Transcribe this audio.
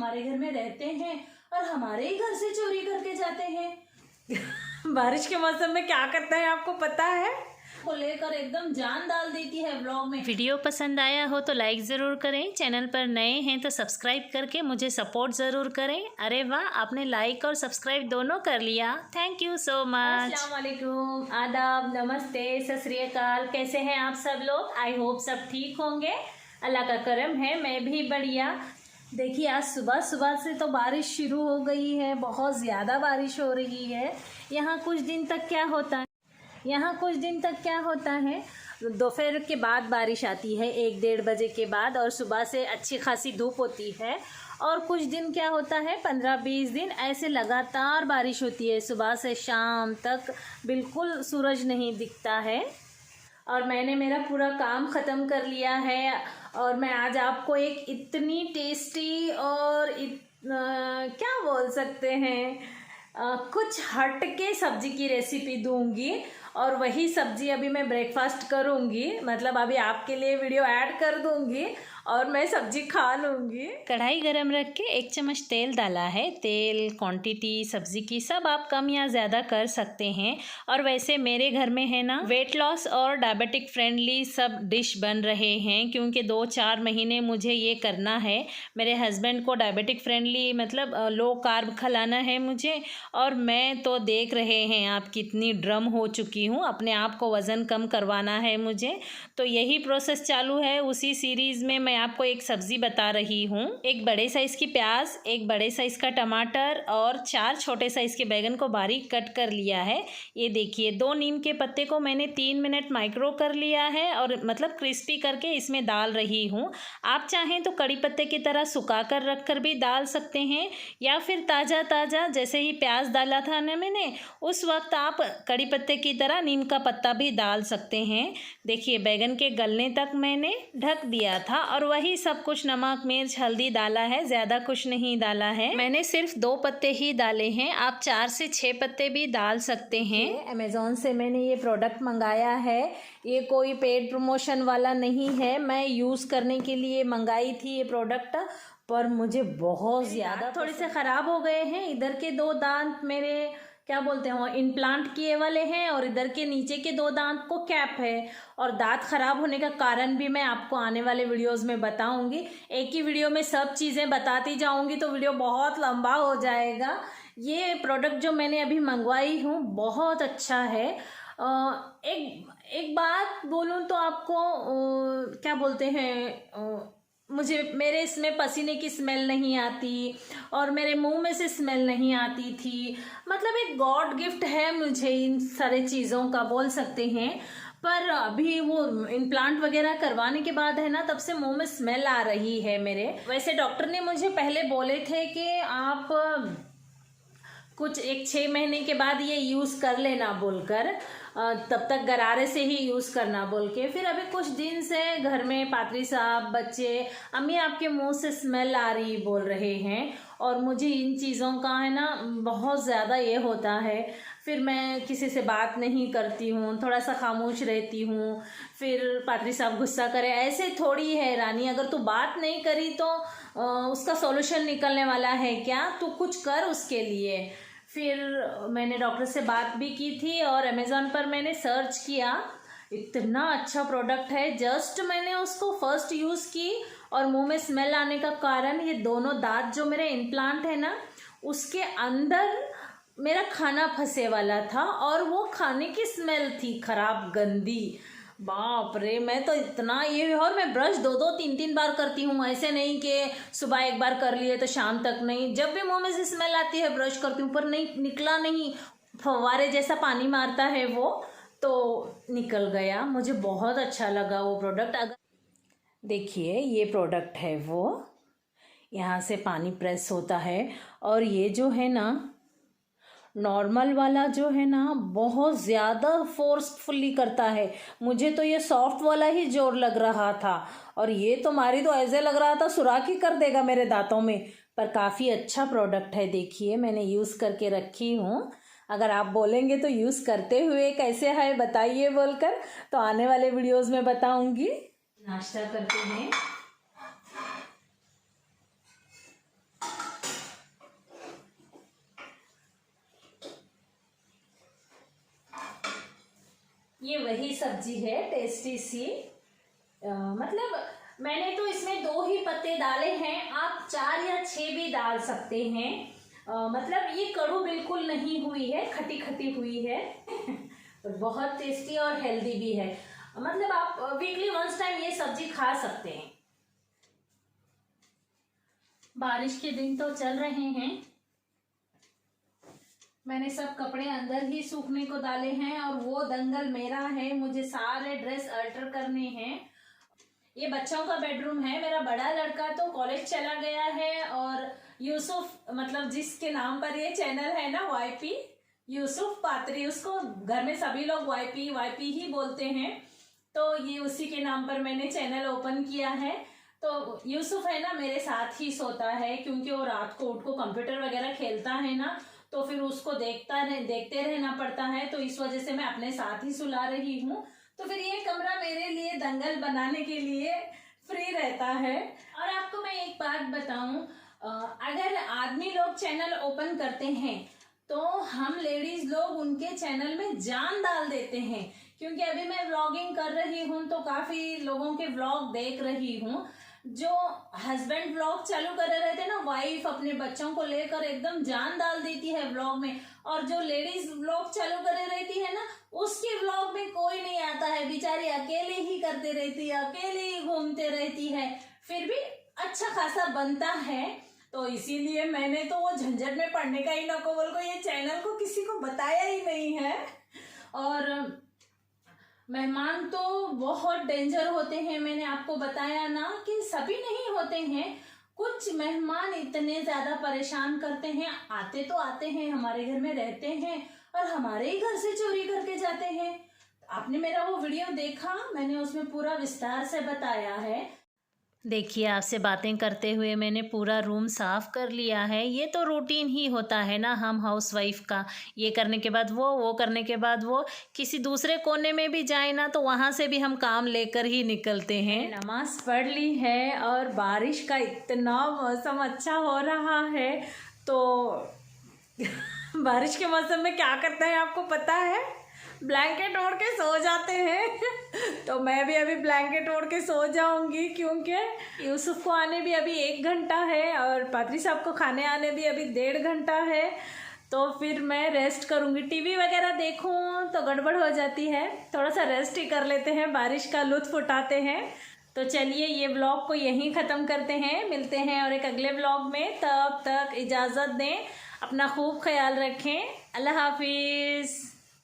हमारे घर में रहते हैं और हमारे ही घर से चोरी करके जाते हैं। बारिश के मौसम में क्या करते हैं आपको पता है? को लेकर एकदम जान डाल देती है व्लॉग में। वीडियो पसंद आया हो तो लाइक ज़रूर करें, चैनल पर नए हैं तो सब्सक्राइब करके मुझे सपोर्ट ज़रूर करें। अरे वाह, आपने लाइक और सब्सक्राइब दोनों कर लिया, थैंक यू सो मच। अस्सलाम वालेकुम, आदाब, नमस्ते, सत श्री अकाल। कैसे हैं आप सब लोग? आई होप सब ठीक होंगे, अल्लाह का करम है, मैं भी बढ़िया। देखिए आज सुबह सुबह से तो बारिश शुरू हो गई है, बहुत ज़्यादा बारिश हो रही है। यहाँ कुछ दिन तक क्या होता है, दोपहर के बाद बारिश आती है 1-1:30 बजे के बाद, और सुबह से अच्छी खासी धूप होती है। और कुछ दिन क्या होता है, 15-20 दिन ऐसे लगातार बारिश होती है, सुबह से शाम तक बिल्कुल सूरज नहीं दिखता है। और मैंने मेरा पूरा काम ख़त्म कर लिया है और मैं आज आपको एक इतनी टेस्टी और क्या बोल सकते हैं, कुछ हट के सब्ज़ी की रेसिपी दूंगी। और वही सब्ज़ी अभी मैं ब्रेकफास्ट करूंगी, मतलब अभी आपके लिए वीडियो ऐड कर दूंगी और मैं सब्ज़ी खा लूँगी। कढ़ाई गरम रख के 1 चम्मच तेल डाला है। तेल क्वांटिटी सब्ज़ी की सब आप कम या ज़्यादा कर सकते हैं। और वैसे मेरे घर में है ना, वेट लॉस और डायबिटिक फ्रेंडली सब डिश बन रहे हैं, क्योंकि 2-4 महीने मुझे ये करना है। मेरे हस्बैंड को डायबिटिक फ्रेंडली मतलब लो कार्ब खिलाना है मुझे, और मैं तो देख रहे हैं आप कितनी ड्रम हो चुकी हूँ, अपने आप को वज़न कम करवाना है मुझे। तो यही प्रोसेस चालू है। उसी सीरीज़ में मैं आपको एक सब्ज़ी बता रही हूँ। एक बड़े साइज़ की प्याज, एक बड़े साइज़ का टमाटर और 4 छोटे साइज़ के बैगन को बारीक कट कर लिया है। ये देखिए, 2 नीम के पत्ते को मैंने 3 मिनट माइक्रो कर लिया है और मतलब क्रिस्पी करके इसमें डाल रही हूँ। आप चाहें तो कड़ी पत्ते की तरह सुखा कर रख कर भी डाल सकते हैं, या फिर ताज़ा ताज़ा जैसे ही प्याज डाला था ना मैंने, उस वक्त आप कड़ी पत्ते की तरह नीम का पत्ता भी डाल सकते हैं। देखिए बैगन के गलने तक मैंने ढक दिया था और वही सब कुछ नमक मिर्च हल्दी डाला है, ज़्यादा कुछ नहीं डाला है। मैंने सिर्फ 2 पत्ते ही डाले हैं, आप 4 से 6 पत्ते भी डाल सकते हैं। अमेज़ॉन से मैंने ये प्रोडक्ट मंगाया है, ये कोई पेड प्रमोशन वाला नहीं है, मैं यूज़ करने के लिए मंगाई थी ये प्रोडक्ट, पर मुझे बहुत ज़्यादा थोड़े से ख़राब हो गए हैं। इधर के 2 दांत मेरे क्या बोलते हैं इम्प्लांट किए वाले हैं, और इधर के नीचे के 2 दांत को कैप है। और दांत ख़राब होने का कारण भी मैं आपको आने वाले वीडियोस में बताऊंगी। एक ही वीडियो में सब चीज़ें बताती जाऊंगी तो वीडियो बहुत लंबा हो जाएगा। ये प्रोडक्ट जो मैंने अभी मंगवाई हूँ बहुत अच्छा है। एक बात बोलूँ तो आपको क्या बोलते हैं, मेरे इसमें पसीने की स्मेल नहीं आती और मेरे मुंह में से स्मेल नहीं आती थी। मतलब एक गॉड गिफ्ट है मुझे इन सारे चीज़ों का, बोल सकते हैं। पर अभी वो इम्प्लांट वगैरह करवाने के बाद है ना, तब से मुंह में स्मेल आ रही है मेरे। वैसे डॉक्टर ने मुझे पहले बोले थे कि आप कुछ 6 महीने के बाद ये यूज़ कर लेना बोलकर, तब तक गरारे से ही यूज़ करना बोल के। फिर अभी कुछ दिन से घर में पात्री साहब बच्चे अम्मी आपके मुंह से स्मेल आ रही बोल रहे हैं, और मुझे इन चीज़ों का है ना बहुत ज़्यादा ये होता है। फिर मैं किसी से बात नहीं करती हूँ, थोड़ा सा खामोश रहती हूँ। फिर पात्री साहब गुस्सा करे, ऐसे थोड़ी है रानी, अगर तू बात नहीं करी तो उसका सॉल्यूशन निकलने वाला है क्या, तू कुछ कर उसके लिए। फिर मैंने डॉक्टर से बात भी की थी और अमेज़ॉन पर मैंने सर्च किया, इतना अच्छा प्रोडक्ट है। जस्ट मैंने उसको फर्स्ट यूज़ की और मुंह में स्मेल आने का कारण ये दोनों दांत जो मेरे इम्प्लांट है ना, उसके अंदर मेरा खाना फंसे वाला था और वो खाने की स्मेल थी खराब गंदी। बाप रे, मैं तो इतना ये, और मैं ब्रश 2-2 3-3 बार करती हूँ, ऐसे नहीं कि सुबह एक बार कर लिए तो शाम तक नहीं। जब भी मुंह में से स्मेल आती है ब्रश करती हूँ, पर नहीं निकला, नहीं फव्वारे जैसा पानी मारता है वो, तो निकल गया। मुझे बहुत अच्छा लगा वो प्रोडक्ट। अगर देखिए ये प्रोडक्ट है वो, यहाँ से पानी प्रेस होता है, और ये जो है ना नॉर्मल वाला जो है ना बहुत ज़्यादा फोर्सफुली करता है। मुझे तो ये सॉफ्ट वाला ही जोर लग रहा था, और ये तो मारी तो ऐसे लग रहा था सुराख ही कर देगा मेरे दांतों में। पर काफ़ी अच्छा प्रोडक्ट है। देखिए मैंने यूज़ करके रखी हूँ, अगर आप बोलेंगे तो यूज़ करते हुए कैसे है बताइए बोलकर, तो आने वाले वीडियोज़ में बताऊँगी। नाश्ता करते हैं। ये वही सब्जी है टेस्टी सी। मतलब मैंने तो इसमें 2 ही पत्ते डाले हैं, आप 4 या 6 भी डाल सकते हैं। मतलब ये कड़ू बिल्कुल नहीं हुई है, खटी खटी हुई है और बहुत टेस्टी और हेल्दी भी है। मतलब आप वीकली वंस टाइम ये सब्जी खा सकते हैं। बारिश के दिन तो चल रहे हैं, मैंने सब कपड़े अंदर ही सूखने को डाले हैं और वो दंगल मेरा है, मुझे सारे ड्रेस अल्टर करने हैं। ये बच्चों का बेडरूम है। मेरा बड़ा लड़का तो कॉलेज चला गया है और यूसुफ, मतलब जिसके नाम पर ये चैनल है ना YP, यूसुफ पात्री, उसको घर में सभी लोग YP ही बोलते हैं, तो ये उसी के नाम पर मैंने चैनल ओपन किया है। तो यूसुफ है ना मेरे साथ ही सोता है, क्योंकि वो रात को उठ को कंप्यूटर वगैरह खेलता है ना, तो फिर उसको देखते रहना पड़ता है, तो इस वजह से मैं अपने साथ ही सुला रही हूँ। तो फिर ये कमरा मेरे लिए दंगल बनाने के लिए फ्री रहता है। और आपको मैं एक बात बताऊं, अगर आदमी लोग चैनल ओपन करते हैं तो हम लेडीज लोग उनके चैनल में जान डाल देते हैं, क्योंकि अभी मैं व्लॉगिंग कर रही हूँ तो काफी लोगों के व्लॉग देख रही हूँ। जो हस्बैंड व्लॉग चालू करे रहते हैं ना, वाइफ अपने बच्चों को लेकर एकदम जान डाल देती है व्लॉग में, और जो लेडीज व्लॉग चालू करे रहती है ना, उसके व्लॉग में कोई नहीं आता है, बेचारी अकेले ही करते रहती है, अकेले ही घूमते रहती है, फिर भी अच्छा खासा बनता है। तो इसीलिए मैंने तो वो झंझट में पड़ने का ही ना को बोल को ये चैनल को किसी को बताया ही नहीं है। और मेहमान तो बहुत डेंजर होते हैं, मैंने आपको बताया ना कि सभी नहीं होते हैं, कुछ मेहमान इतने ज्यादा परेशान करते हैं, आते तो आते हैं, हमारे घर में रहते हैं और हमारे ही घर से चोरी करके जाते हैं। आपने मेरा वो वीडियो देखा, मैंने उसमें पूरा विस्तार से बताया है। देखिए, आपसे बातें करते हुए मैंने पूरा रूम साफ़ कर लिया है। ये तो रूटीन ही होता है ना हम हाउसवाइफ का, ये करने के बाद वो करने के बाद वो। किसी दूसरे कोने में भी जाए ना तो वहाँ से भी हम काम लेकर ही निकलते हैं। नमाज पढ़ ली है और बारिश का इतना मौसम अच्छा हो रहा है, तो बारिश के मौसम में क्या करते हैं आपको पता है? ब्लैंकेट ओढ़ के सो जाते हैं। तो मैं भी अभी ब्लैंकेट ओढ़ के सो जाऊंगी, क्योंकि यूसुफ को आने भी अभी 1 घंटा है और पात्री साहब को खाने आने भी अभी 1.5 घंटा है। तो फिर मैं रेस्ट करूंगी। टीवी वगैरह देखूं तो गड़बड़ हो जाती है, थोड़ा सा रेस्ट ही कर लेते हैं, बारिश का लुत्फ उठाते हैं। तो चलिए ये व्लॉग को यहीं ख़त्म करते हैं, मिलते हैं और एक अगले व्लॉग में। तब तक इजाज़त दें, अपना खूब ख्याल रखें। अल्लाह हाफिज़।